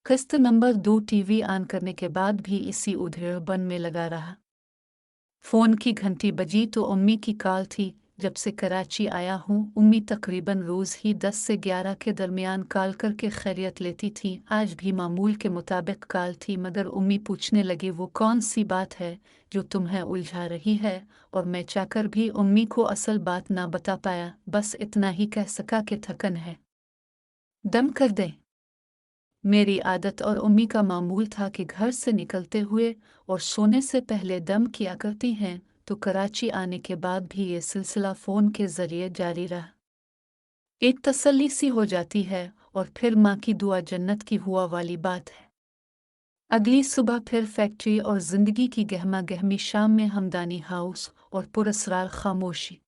किस्त number 2 TV on करने के बाद भी इसी उधेड़बन में लगा रहा। फ़ोन की घंटी बजी तो अम्मी की कॉल थी। जब से कराची आया हूँ अम्मी तकरीबन रोज़ ही 10 से 11 के दरमियान कॉल करके खैरियत लेती थी। आज भी मामूल के मुताबिक कॉल थी, मगर अम्मी पूछने लगी वो कौन सी बात है जो तुम्हें उलझा रही है। और मैं चाहकर भी अम्मी को असल बात ना बता पाया, बस इतना ही कह सका कि थकन है, दम कर दें। मेरी आदत और अम्मी का मामूल था कि घर से निकलते हुए और सोने से पहले दम किया करती हैं, तो कराची आने के बाद भी ये सिलसिला फ़ोन के ज़रिए जारी रहा। एक तसल्ली सी हो जाती है और फिर माँ की दुआ जन्नत की हुआ वाली बात है। अगली सुबह फिर फैक्ट्री और ज़िंदगी की गहमा गहमी, शाम में हमदानी हाउस और पुरस्रार खामोशी।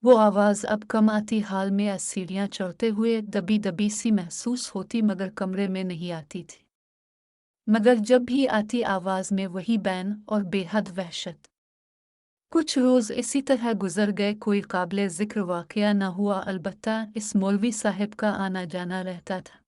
वो आवाज़ अब कम आती, हाल में सीढ़ियाँ चढ़ते हुए दबी दबी सी महसूस होती, मगर कमरे में नहीं आती थी। मगर जब भी आती आवाज़ में वही बैन और बेहद वहशत। कुछ रोज़ इसी तरह गुजर गए, कोई काबिले ज़िक्र वाक़या न हुआ, अलबत्ता इस मौलवी साहब का आना जाना रहता था।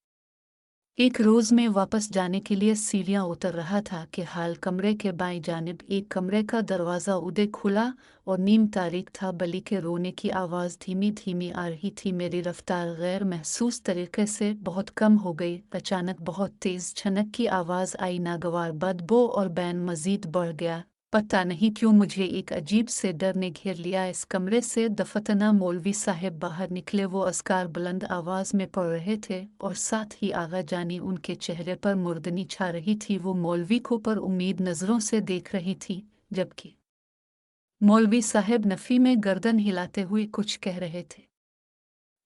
एक रोज़ में वापस जाने के लिए सीढ़ियाँ उतर रहा था कि हाल कमरे के बाईं जानिब एक कमरे का दरवाज़ा उदे खुला और नीम तारीख था। बली के रोने की आवाज़ धीमी धीमी आ रही थी। मेरी रफ्तार गैर महसूस तरीके से बहुत कम हो गई। अचानक बहुत तेज़ छनक की आवाज़ आई, नागवार बदबू और बैन मज़ीद बढ़ गया। पता नहीं क्यों मुझे एक अजीब से डर ने घेर लिया। इस कमरे से दफतना मौलवी साहब बाहर निकले। वो अस्कार बुलंद आवाज़ में पढ़ रहे थे और साथ ही आगा जानी उनके चेहरे पर मुर्दनी छा रही थी। वो मौलवी को पर उम्मीद नज़रों से देख रही थी, जबकि मौलवी साहब नफ़ी में गर्दन हिलाते हुए कुछ कह रहे थे।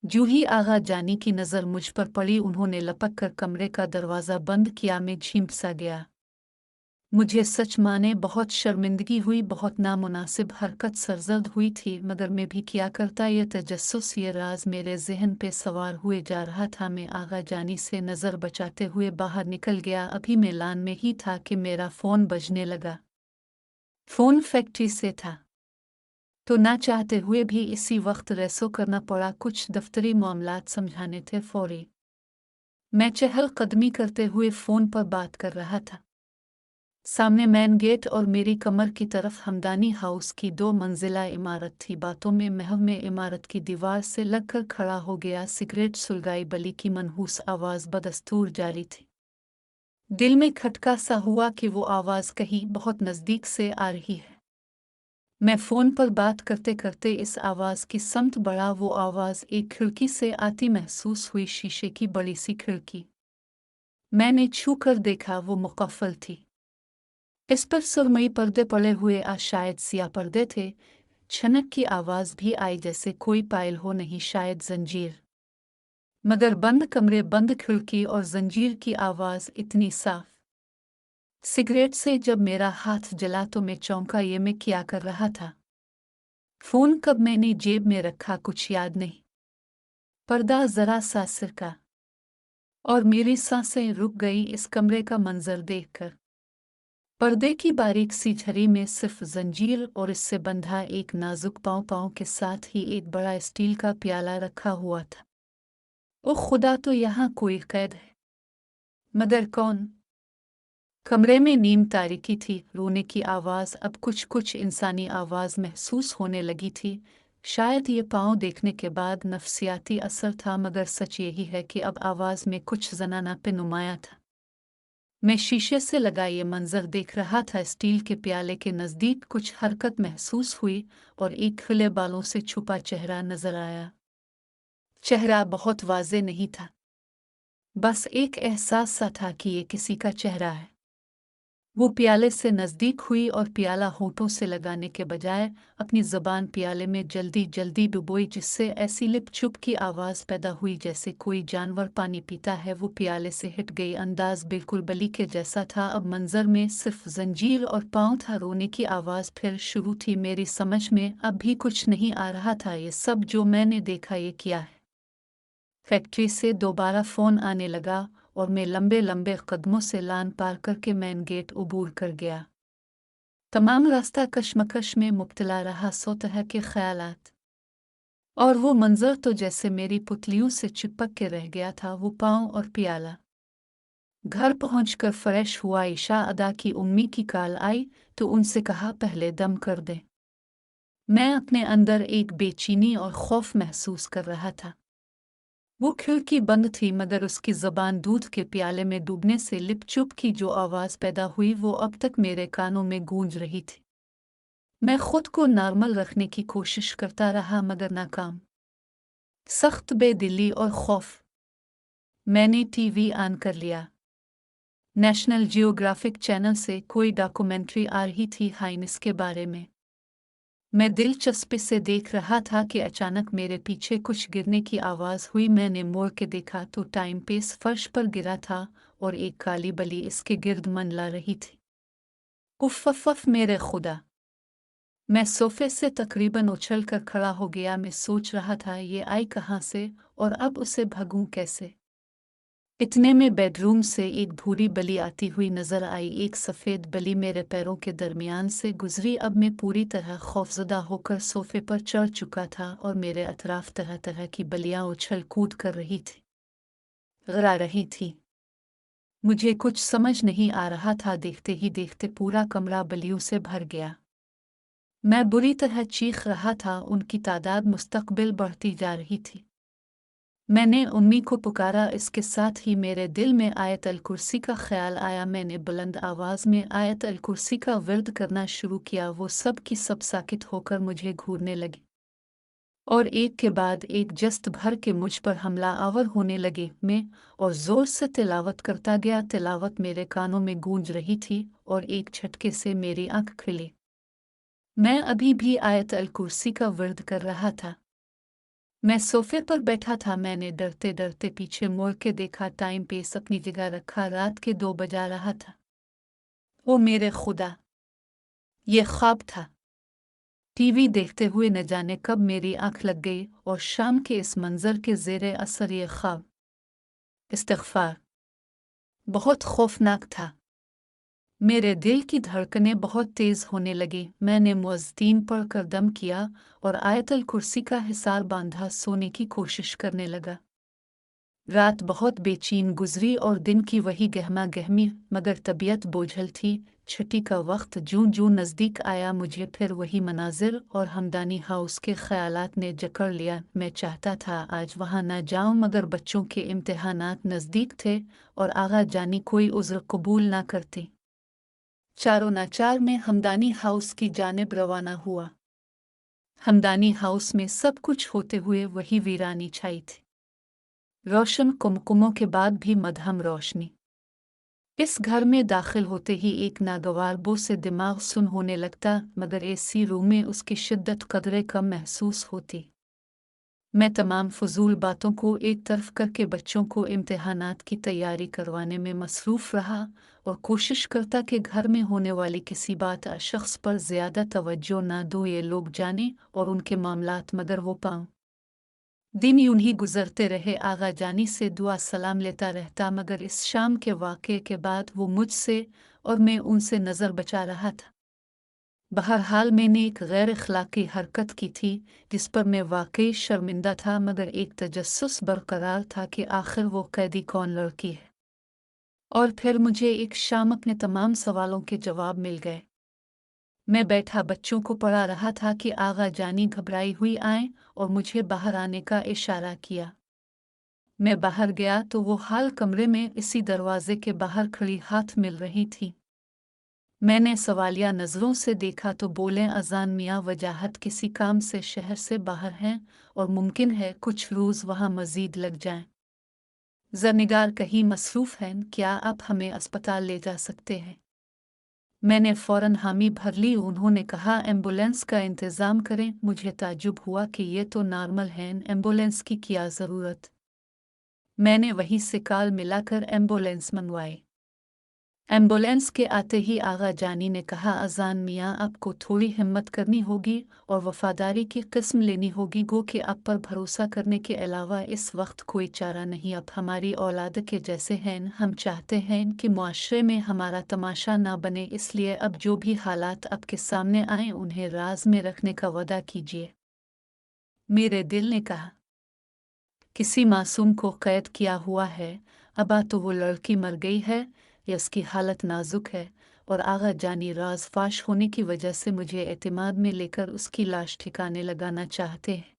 जूँ ही आगा जानी की नज़र मुझ पर पड़ी, उन्होंने लपक कर कमरे का दरवाज़ा बंद किया। मैं झिंक सा गया। मुझे सच माने बहुत शर्मिंदगी हुई, बहुत नामुनासिब हरकत सरजद हुई थी, मगर मैं भी क्या करता। ये तजस्सुस, ये राज मेरे जहन पे सवार हुए जा रहा था। मैं आगा जानी से नज़र बचाते हुए बाहर निकल गया। अभी मैं लान में ही था कि मेरा फ़ोन बजने लगा। फ़ोन फैक्ट्री से था, तो ना चाहते हुए भी इसी वक्त रेसो करना पड़ा। कुछ दफ्तरी मामलात समझाने थे फौरी। मैं चहलकदमी करते हुए फ़ोन पर बात कर रहा था। सामने मेन गेट और मेरी कमर की तरफ हमदानी हाउस की 2 मंजिला इमारत थी। बातों में महव में इमारत की दीवार से लगकर खड़ा हो गया। सिगरेट सुलगाई, बली की मनहूस आवाज़ बदस्तूर जारी थी। दिल में खटका सा हुआ कि वो आवाज़ कहीं बहुत नज़दीक से आ रही है। मैं फ़ोन पर बात करते करते इस आवाज़ की समत बढ़ा। वो आवाज़ एक खिड़की से आती महसूस हुई, शीशे की बड़ी सी खिड़की। मैंने छू कर देखा, वो मुकफ़्फ़ल थी। इस पर सुरमई पर्दे पड़े हुए, शायद सिया पर्दे थे। छनक की आवाज़ भी आई, जैसे कोई पायल हो, नहीं शायद जंजीर। मगर बंद कमरे, बंद खिड़की और जंजीर की आवाज़ इतनी साफ। सिगरेट से जब मेरा हाथ जला तो मैं चौंका। ये मैं क्या कर रहा था? फ़ोन कब मैंने जेब में रखा, कुछ याद नहीं। पर्दा ज़रा सा सिरका और मेरी सांसें रुक गई इस कमरे का मंजर देखकर। पर्दे की बारीक सी झरी में सिर्फ जंजीर और इससे बंधा एक नाजुक पाँव के साथ ही एक बड़ा स्टील का प्याला रखा हुआ था। ओ खुदा, तो यहाँ कोई कैद है, मगर कौन? कमरे में नीम तारीकी थी। रोने की आवाज़ अब कुछ कुछ इंसानी आवाज़ महसूस होने लगी थी। शायद ये पाँव देखने के बाद नफ्सियाती असर था, मगर सच यही है कि अब आवाज़ में कुछ ज़नाना पे नुमाया था। मैं शीशे से लगा ये मंजर देख रहा था। स्टील के प्याले के नज़दीक कुछ हरकत महसूस हुई और एक खुले बालों से छुपा चेहरा नजर आया। चेहरा बहुत वाज़े नहीं था, बस एक एहसास सा था कि ये किसी का चेहरा है। वो प्याले से नज़दीक हुई और प्याला होठों से लगाने के बजाय अपनी ज़बान प्याले में जल्दी जल्दी डुबोई, जिससे ऐसी लिप चुप की आवाज़ पैदा हुई जैसे कोई जानवर पानी पीता है। वो प्याले से हिट गई। अंदाज बिल्कुल बली के जैसा था। अब मंजर में सिर्फ जंजीर और पाँव था। रोने की आवाज़ फिर शुरू थी। मेरी समझ में अब भी कुछ नहीं आ रहा था। ये सब जो मैंने देखा, ये क्या है? फैक्ट्री से दोबारा फ़ोन आने लगा और मैं लंबे लंबे कदमों से लान पार करके मेन गेट उबूर कर गया। तमाम रास्ता कशमकश में मुब्तला रहा, सौ तरह के ख्यालात। और वो मंजर तो जैसे मेरी पुतलियों से चिपक के रह गया था। वो पाँव और प्याला घर पहुंचकर फ्रेश हुआ ईशा अदा की उम्मी की कॉल आई तो उनसे कहा पहले दम कर दे। मैं अपने अंदर एक बेचैनी और खौफ महसूस कर रहा था। वो खिड़की बंद थी मगर उसकी ज़बान दूध के प्याले में डूबने से लिपचुप की जो आवाज़ पैदा हुई वो अब तक मेरे कानों में गूंज रही थी। मैं खुद को नॉर्मल रखने की कोशिश करता रहा मगर नाकाम। सख्त बेदिली और खौफ। मैंने टीवी ऑन कर लिया। नेशनल जियोग्राफिक चैनल से कोई डॉक्यूमेंट्री आ रही थी हाइनेस के बारे में। मैं दिलचस्पी से देख रहा था कि अचानक मेरे पीछे कुछ गिरने की आवाज़ हुई। मैंने मोड़ के देखा तो टाइम पीस फर्श पर गिरा था और एक काली बली इसके गिर्द मंडला रही थी। उफ़ मेरे खुदा! मैं सोफे से तकरीबन उछल कर खड़ा हो गया। मैं सोच रहा था ये आई कहाँ से और अब उसे भगूं कैसे। इतने में बेडरूम से एक भूरी बली आती हुई नजर आई। एक सफ़ेद बली मेरे पैरों के दरमियान से गुजरी। अब मैं पूरी तरह खौफजदा होकर सोफे पर चढ़ चुका था और मेरे अतराफ तरह तरह की बलियां उछल कूद कर रही थी, गरा रही थी। मुझे कुछ समझ नहीं आ रहा था। देखते ही देखते पूरा कमरा बलियों से भर गया। मैं बुरी तरह चीख रहा था। उनकी तादाद मुस्तकबिल बढ़ती जा रही थी। मैंने उम्मी को पुकारा। इसके साथ ही मेरे दिल में आयत अल कुर्सी का ख्याल आया। मैंने बुलंद आवाज़ में आयत अल कुर्सी का विर्द करना शुरू किया। वो सब की सब साकित होकर मुझे घूरने लगी और एक के बाद एक जस्त भर के मुझ पर हमला आवर होने लगे। मैं और ज़ोर से तिलावत करता गया। तिलावत मेरे कानों में गूंज रही थी और एक झटके से मेरी आंख खुली। मैं अभी भी आयत अल कुर्सी का विर्द कर रहा था। मैं सोफे पर बैठा था। मैंने डरते डरते पीछे मुड़ के देखा। टाइम पेस अपनी जगह रखा। रात के 2 बजा रहा था। ओ मेरे खुदा! ये ख्वाब था। टीवी देखते हुए न जाने कब मेरी आंख लग गई और शाम के इस मंजर के ज़ेरे असर ये ख्वाब, इस्तिग़फ़ार, बहुत खौफनाक था। मेरे दिल की धड़कनें बहुत तेज़ होने लगी। मैंने मुअज़्ज़िन पढ़कर दम किया और आयतल कुर्सी का हिसार बांधा सोने की कोशिश करने लगा। रात बहुत बेचैन गुजरी और दिन की वही गहमा गहमी मगर तबीयत बोझल थी। छुट्टी का वक्त जूं जूं नज़दीक आया मुझे फिर वही मनाजिर और हमदानी हाउस के ख़यालात ने जकड़ लिया। मैं चाहता था आज वहाँ न जाऊं मगर बच्चों के इम्तिहानात नज़दीक थे और आगा जानी कोई उज़्र कबूल ना करती। चारों नाचार में हमदानी हाउस की जानिब रवाना हुआ। हमदानी हाउस में सब कुछ होते हुए वही वीरानी छाई थी। रोशन कुमकुमों के बाद भी मध्यम रोशनी। इस घर में दाखिल होते ही एक नागवार बो से दिमाग सुन होने लगता मगर एसी रूम में उसकी शिद्दत कदरे कम महसूस होती। मैं तमाम फजूल बातों को एक तरफ करके बच्चों को इम्तिहानात की तैयारी करवाने में मसरूफ़ रहा और कोशिश करता कि घर में होने वाली किसी बात या शख्स पर ज़्यादा तवज्जो ना दो ये लोग जाने और उनके मामलात मगर वो पाऊँ। दिन यूं ही गुजरते रहे। आगा जानी से दुआ सलाम लेता रहता मगर इस शाम के वाक़े के बाद वो मुझसे और मैं उनसे नज़र बचा रहा था। बहरहाल मैंने एक गैर अखलाकी हरकत की थी जिस पर मैं वाकई शर्मिंदा था मगर एक तजस्सुस बरकरार था कि आखिर वो कैदी कौन लड़की है। और फिर मुझे एक शाम अपने तमाम सवालों के जवाब मिल गए। मैं बैठा बच्चों को पढ़ा रहा था कि आगा जानी घबराई हुई आए और मुझे बाहर आने का इशारा किया। मैं बाहर गया तो वो हाल कमरे में इसी दरवाजे के बाहर खड़ी हाथ मिल रही थी। मैंने सवालिया नज़रों से देखा तो बोले अज़ान मियाँ वजाहत किसी काम से शहर से बाहर हैं और मुमकिन है कुछ रोज़ वहाँ मज़ीद लग जाएं। ज़रनिगार कहीं मसरूफ़ हैं, क्या आप हमें अस्पताल ले जा सकते हैं? मैंने फ़ौरन हामी भर ली। उन्होंने कहा एम्बुलेंस का इंतज़ाम करें। मुझे ताज्जुब हुआ कि ये तो नॉर्मल हैं, एम्बुलेंस की क्या ज़रूरत। मैंने वहीं से कॉल मिलाकर एम्बुलेंस मंगवाई। एम्बुलेंस के आते ही आगा जानी ने कहा अज़ान मियाँ आपको थोड़ी हिम्मत करनी होगी और वफ़ादारी की किस्म लेनी होगी। गो कि आप पर भरोसा करने के अलावा इस वक्त कोई चारा नहीं। आप हमारी औलाद के जैसे हैं। हम चाहते हैं कि मुआशरे में हमारा तमाशा ना बने, इसलिए अब जो भी हालात आपके सामने आए उन्हें राज में रखने का वादा कीजिए। मेरे दिल ने कहा किसी मासूम को कैद किया हुआ है, अबा तो वो लड़की मर गई है या उसकी हालत नाजुक है, और आगा जानी राज फाश होने की वजह से मुझे एतमाद में लेकर उसकी लाश ठिकाने लगाना चाहते हैं।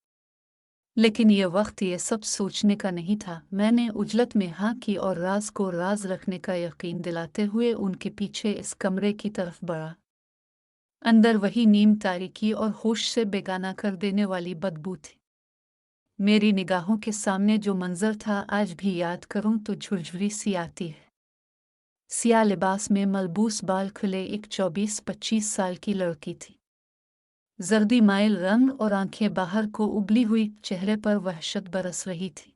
लेकिन ये वक्त ये सब सोचने का नहीं था। मैंने उजलत में हाँ की और राज को राज रखने का यकीन दिलाते हुए उनके पीछे इस कमरे की तरफ बढ़ा। अंदर वही नीम तारीकी और होश से बेगाना कर देने वाली बदबू थी। मेरी निगाहों के सामने जो मंजर था आज भी याद करूं तो झुरझुरी सी आती है। सियाह लिबास में मलबूस बाल खुले एक 24-25 साल की लड़की थी। जर्दी माइल रंग और आंखें बाहर को उबली हुई, चेहरे पर वहशत बरस रही थी।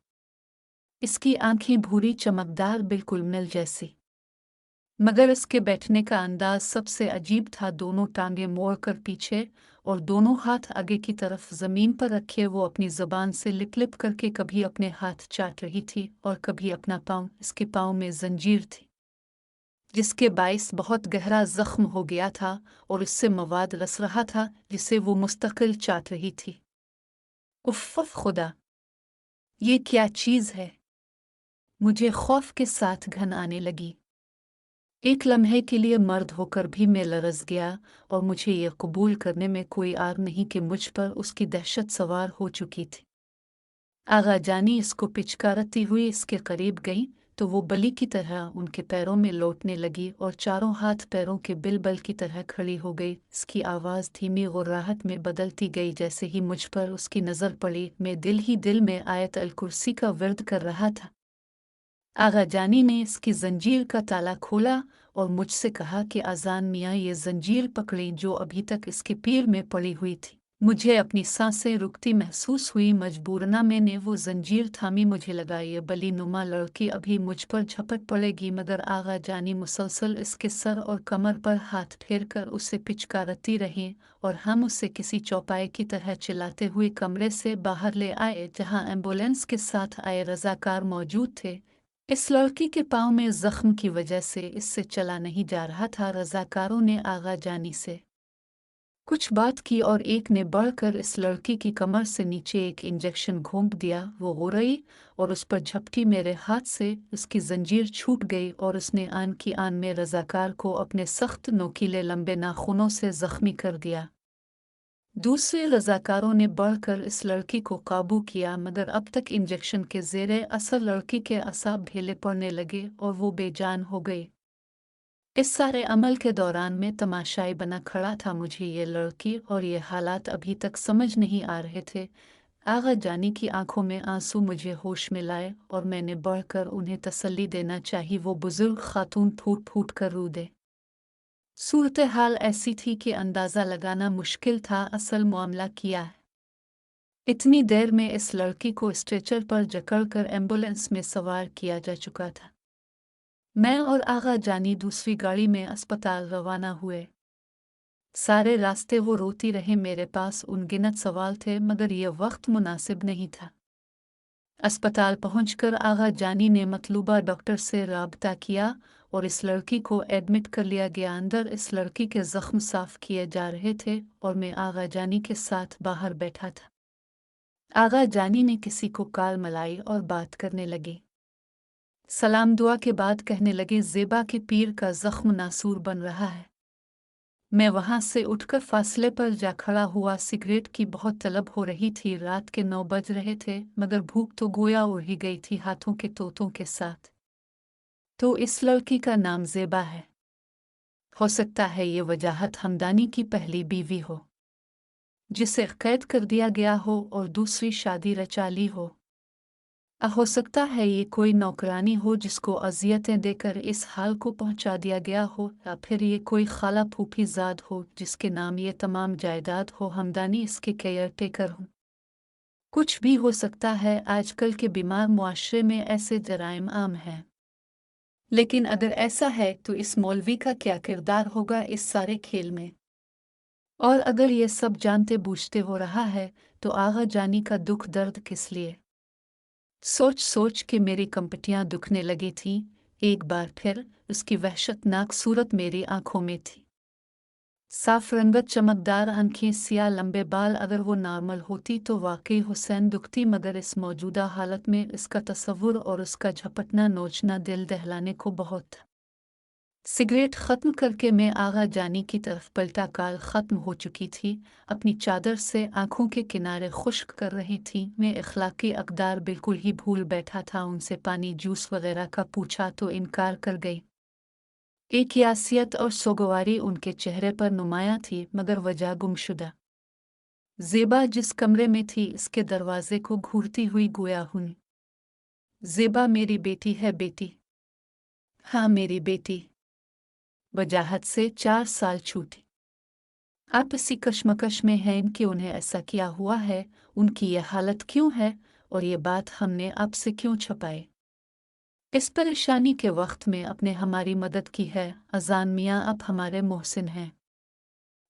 इसकी आंखें भूरी चमकदार, बिल्कुल मिल जैसी। मगर इसके बैठने का अंदाज सबसे अजीब था। दोनों टांगें मोड़कर पीछे और दोनों हाथ आगे की तरफ जमीन पर रखे वो अपनी जुबान से लिप लिप करके कभी अपने हाथ चाट रही थी और कभी अपना पाँव। इसके पाँव में जंजीर थी जिसके बाइस बहुत गहरा जख्म हो गया था और इससे मवाद रस रहा था जिसे वो मुस्तकिल चाट रही थी। उफ़ खुदा, ये क्या चीज़ है? मुझे खौफ के साथ घन आने लगी। एक लम्हे के लिए मर्द होकर भी मैं लरज़ गया और मुझे ये कबूल करने में कोई आर नहीं कि मुझ पर उसकी दहशत सवार हो चुकी थी। आगा जानी इसको पिचकारती हुई इसके करीब गई तो वो बलि की तरह उनके पैरों में लौटने लगी और चारों हाथ पैरों के बिलबल की तरह खड़ी हो गई। इसकी आवाज़ धीमी और राहत में बदलती गई। जैसे ही मुझ पर उसकी नज़र पड़ी मैं दिल ही दिल में आयत अल कुर्सी का विर्द कर रहा था। आगा जानी ने इसकी जंजीर का ताला खोला और मुझसे कहा कि आज़ान मियाँ ये जंजीर पकड़ें जो अभी तक इसके पीर में पड़ी हुई थी। मुझे अपनी सांसें रुकती महसूस हुई। मजबूरना मैंने वो जंजीर थामी। मुझे लगा ये बली नुमा लड़की अभी मुझ पर झपट पड़ेगी, मगर आगा जानी मुसलसल इसके सर और कमर पर हाथ फेर कर उसे पिचकारती रही और हम उसे किसी चौपाए की तरह चिल्लाते हुए कमरे से बाहर ले आए जहां एम्बुलेंस के साथ आए रजाकार मौजूद थे। इस लड़की के पाँव में जख्म की वजह से इससे चला नहीं जा रहा था। रजाकारों ने आगा जानी से कुछ बात की और एक ने बढ़कर इस लड़की की कमर से नीचे एक इंजेक्शन घोंप दिया। वो रो रही और उस पर झपटी। मेरे हाथ से उसकी जंजीर छूट गई और उसने आन की आन में रजाकार को अपने सख्त नोकीले लंबे नाखूनों से जख्मी कर दिया। दूसरे रजाकारों ने बढ़कर इस लड़की को काबू किया, मगर अब तक इंजेक्शन के ज़ेरे असर लड़की के असाब ढीले पड़ने लगे और वो बेजान हो गई। इस सारे अमल के दौरान मैं तमाशाई बना खड़ा था। मुझे ये लड़की और ये हालात अभी तक समझ नहीं आ रहे थे। आगा जानी की आंखों में आंसू मुझे होश में लाए और मैंने बढ़कर उन्हें तसल्ली देना चाही। वो बुजुर्ग खातून फूट फूट कर रो दे। सूरत हाल ऐसी थी कि अंदाज़ा लगाना मुश्किल था असल मामला क्या है। इतनी देर में इस लड़की को स्ट्रेचर पर जकड़कर एम्बुलेंस में सवार किया जा चुका था। मैं और आगा जानी दूसरी गाड़ी में अस्पताल रवाना हुए। सारे रास्ते वो रोती रहे। मेरे पास अनगिनत सवाल थे, मगर यह वक्त मुनासिब नहीं था। अस्पताल पहुंचकर आगा जानी ने मतलूबा डॉक्टर से राब्ता किया और इस लड़की को एडमिट कर लिया गया। अंदर इस लड़की के जख्म साफ किए जा रहे थे और मैं आगा जानी के साथ बाहर बैठा था। आगा जानी ने किसी को काल मलाई और बात करने लगी। सलाम दुआ के बाद कहने लगे, ज़ेबा के पीर का जख्म नासूर बन रहा है। मैं वहां से उठकर फासले पर जा खड़ा हुआ। सिगरेट की बहुत तलब हो रही थी। रात के 9 बज रहे थे, मगर भूख तो गोया उड़ ही गई थी हाथों के तोतों के साथ। तो इस लड़की का नाम ज़ेबा है। हो सकता है ये वजाहत हमदानी की पहली बीवी हो जिसे कैद कर दिया गया हो और दूसरी शादी रचा ली हो। हो सकता है ये कोई नौकरानी हो जिसको अजियतें देकर इस हाल को पहुंचा दिया गया हो, या फिर ये कोई खाला फूफी ज़ाद हो जिसके नाम ये तमाम जायदाद हो। हमदानी इसके केयर टेकर हूँ। कुछ भी हो सकता है। आजकल के बीमार मुआशरे में ऐसे जराइम आम हैं। लेकिन अगर ऐसा है तो इस मौलवी का क्या किरदार होगा इस सारे खेल में? और अगर ये सब जानते बूझते हो रहा है तो आगा जानी का दुख दर्द किस लिए? सोच सोच के मेरी कंपटियां दुखने लगी थीं। एक बार फिर उसकी वहशतनाक सूरत मेरी आंखों में थी। साफ रंगत, चमकदार आंखें, सियाह लंबे बाल। अगर वो नॉर्मल होती तो वाकई हुसैन दुखती, मगर इस मौजूदा हालत में इसका तस्वुर और उसका झपटना नोचना दिल दहलाने को बहुत था। सिगरेट ख़त्म करके मैं आगा जानी की तरफ पलटा। काल ख़त्म हो चुकी थी, अपनी चादर से आंखों के किनारे खुश्क कर रही थी। मैं अखलाकी अक़दार बिल्कुल ही भूल बैठा था। उनसे पानी जूस वगैरह का पूछा तो इनकार कर गई। एक यासियत और सोगवारी उनके चेहरे पर नुमायां थी, मगर वजह गुमशुदा। ज़ेबा जिस कमरे में थी इसके दरवाजे को घूरती हुई गोया हुई। ज़ेबा, मेरी बेटी है बेटी। हाँ मेरी बेटी। वजाहत से 4 साल छूटी। आप इसी कश्मकश में हैं कि उन्हें ऐसा क्या हुआ है, उनकी ये हालत क्यों है, और ये बात हमने आपसे क्यों छुपाई। इस परेशानी के वक्त में अपने हमारी मदद की है। अजान मियाँ आप हमारे मोहसिन हैं।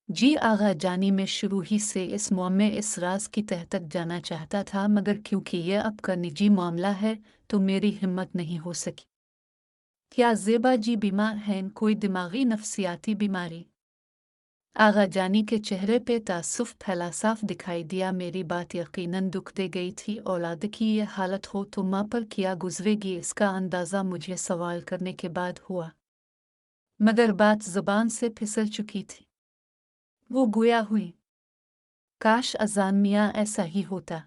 जी आगा जानी में शुरू ही से इस मुअम्मे इस राज की तह तक जाना चाहता था, मगर क्योंकि यह आपका निजी मामला है तो मेरी हिम्मत नहीं हो सकी। क्या ज़ेबा जी बीमार हैं, कोई दिमागी नफ्सियाती बीमारी? आगा जानी के चेहरे पे तासुफ फैला साफ दिखाई दिया। मेरी बात यकीनन दुख दे गई थी। औलाद की ये हालत हो तो माँ पर क्या गुजरेगी, इसका अंदाज़ा मुझे सवाल करने के बाद हुआ, मगर बात ज़ुबान से फिसल चुकी थी। वो गोया हुई। काश अजान मियाँ ऐसा ही होता।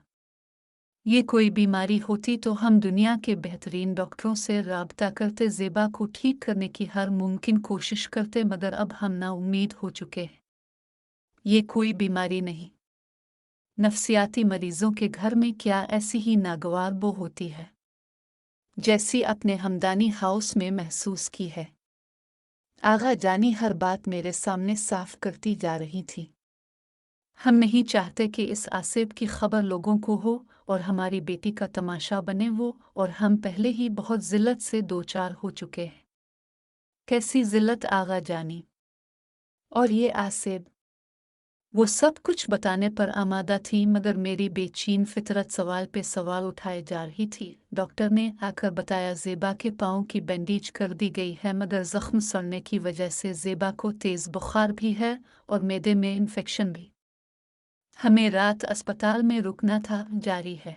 ये कोई बीमारी होती तो हम दुनिया के बेहतरीन डॉक्टरों से राब्ता करते, ज़ेबा को ठीक करने की हर मुमकिन कोशिश करते, मगर अब हम नाउम्मीद हो चुके हैं। ये कोई बीमारी नहीं। नफ्सियाती मरीजों के घर में क्या ऐसी ही नागवार बो होती है जैसी अपने हमदानी हाउस में महसूस की है। आगा जानी हर बात मेरे सामने साफ करती जा रही थी। हम नहीं चाहते कि इस आसिफ की खबर लोगों को हो और हमारी बेटी का तमाशा बने वो, और हम पहले ही बहुत जिल्लत से दो चार हो चुके हैं। कैसी जिल्लत आगा जानी? और ये आसिफ? वो सब कुछ बताने पर आमादा थी, मगर मेरी बेचैन फितरत सवाल पे सवाल उठाए जा रही थी। डॉक्टर ने आकर बताया, ज़ेबा के पाँव की बैंडेज कर दी गई है, मगर ज़ख्म सड़ने की वजह से ज़ेबा को तेज़ बुखार भी है और मैदे में इन्फेक्शन भी। हमें रात अस्पताल में रुकना था। जारी है।